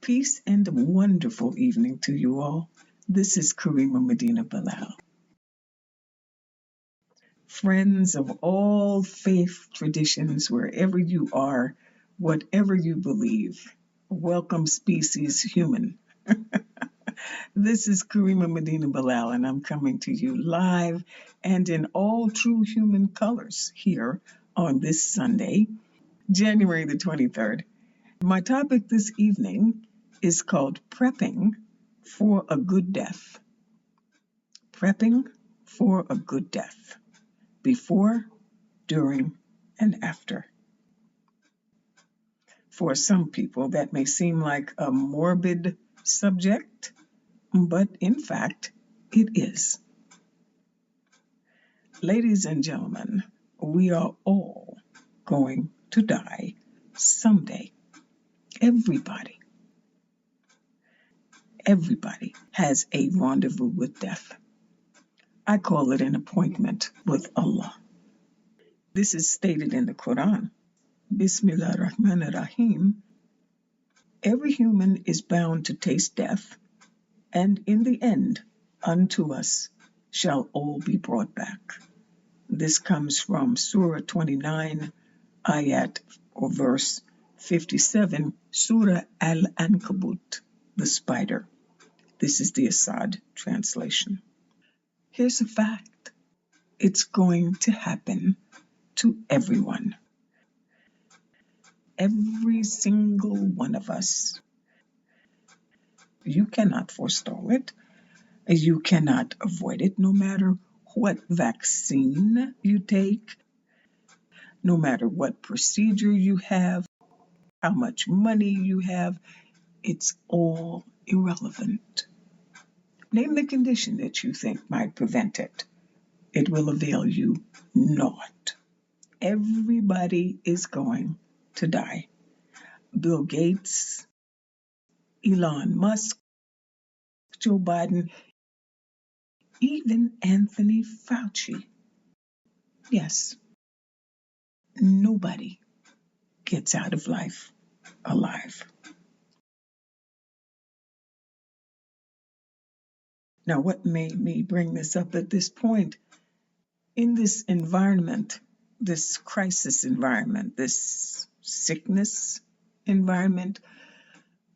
Peace and a wonderful evening to you all. This is Karima Medina Bilal. Friends of all faith traditions, wherever you are, whatever you believe, welcome species human. This is Karima Medina Bilal, and I'm coming to you live and in all true human colors here on this Sunday, January the 23rd. My topic this evening is called Prepping for a Good Death. Prepping for a good death. Before, during, and after. For some people, that may seem like a morbid subject, but in fact, it is. Ladies and gentlemen, we are all going to die someday. Everybody has a rendezvous with death. I call it an appointment with Allah. This is stated in the Quran. Bismillah ar-Rahman ar-Rahim. Every human is bound to taste death, and in the end, unto us shall all be brought back. This comes from Surah 29, ayat or verse 57, Surah Al-Ankabut, the spider. This is the Assad translation. Here's a fact. It's going to happen to everyone. Every single one of us. You cannot forestall it. You cannot avoid it, no matter what vaccine you take, no matter what procedure you have, how much money you have. It's all irrelevant. Name the condition that you think might prevent it. It will avail you naught. Everybody is going to die. Bill Gates, Elon Musk, Joe Biden, even Anthony Fauci. Yes, nobody gets out of life alive. Now, what made me bring this up at this point? In this environment, this crisis environment, this sickness environment,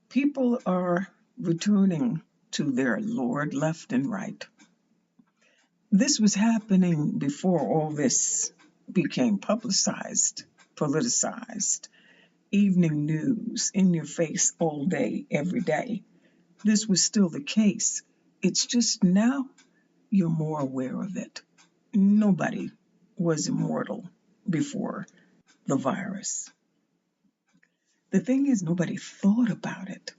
people are returning to their Lord left and right. This was happening before all this became publicized, politicized, evening news, in your face all day, every day. This was still the case. It's just now you're more aware of it. Nobody was immortal before the virus. The thing is, nobody thought about it.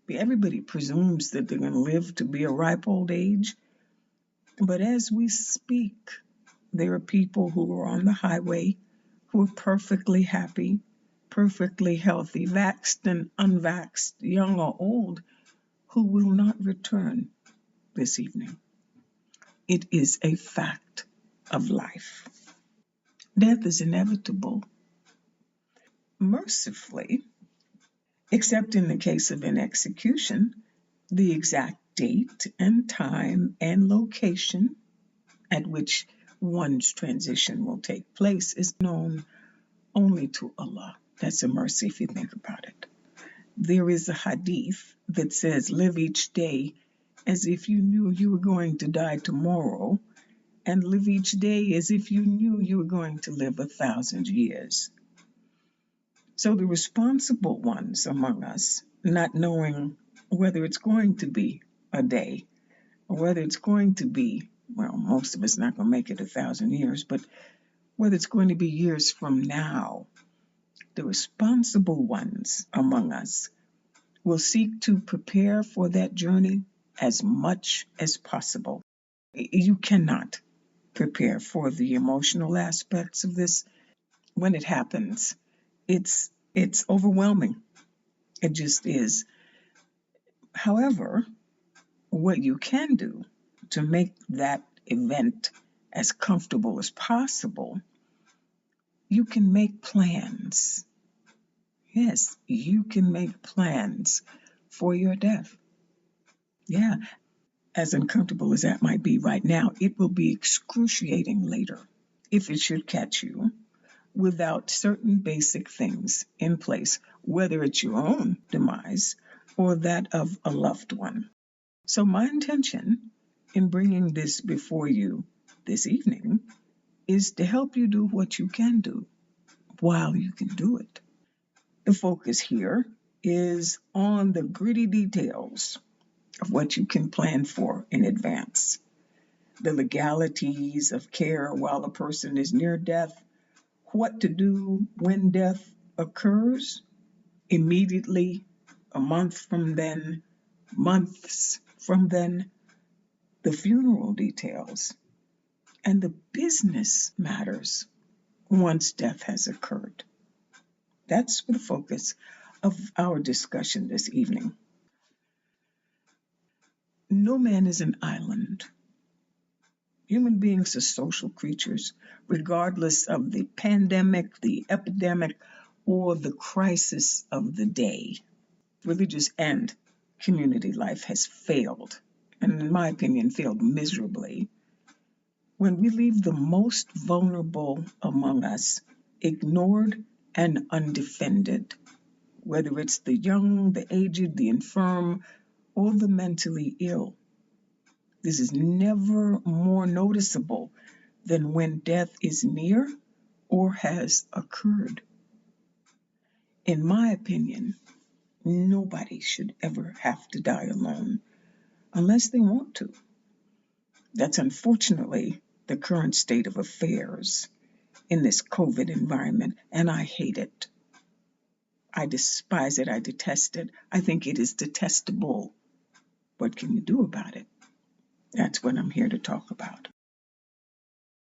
Everybody presumes that they're going to live to be a ripe old age. But as we speak, there are people who are on the highway who are perfectly happy, perfectly healthy, vaxxed and unvaxxed, young or old, who will not return this evening. It is a fact of life. Death is inevitable. Mercifully, except in the case of an execution, the exact date and time and location at which one's transition will take place is known only to Allah. That's a mercy if you think about it. There is a hadith that says, live each day as if you knew you were going to die tomorrow, and live each day as if you knew you were going to live 1,000 years. So the responsible ones among us, not knowing whether it's going to be a day, or whether it's going to be, well, most of us not going to make it 1,000 years, but whether it's going to be years from now, the responsible ones among us will seek to prepare for that journey as much as possible. You cannot prepare for the emotional aspects of this. When it happens, it's overwhelming. It just is. However, what you can do to make that event as comfortable as possible, you can make plans. Yes, you can make plans for your death. Yeah, as uncomfortable as that might be right now, it will be excruciating later if it should catch you without certain basic things in place, whether it's your own demise or that of a loved one. So, my intention in bringing this before you this evening is to help you do what you can do while you can do it. The focus here is on the gritty details of what you can plan for in advance, the legalities of care while a person is near death, what to do when death occurs, immediately, a month from then, months from then, the funeral details, and the business matters once death has occurred. That's the focus of our discussion this evening. No man is an island. Human beings are social creatures, regardless of the pandemic, the epidemic, or the crisis of the day. Religious and community life has failed, and in my opinion, failed miserably, when we leave the most vulnerable among us ignored and undefended, whether it's the young, the aged, the infirm, or the mentally ill. This is never more noticeable than when death is near or has occurred. In my opinion, nobody should ever have to die alone unless they want to. That's unfortunately the current state of affairs in this COVID environment, and I hate it. I despise it. I detest it. I think it is detestable. What can you do about it? That's what I'm here to talk about.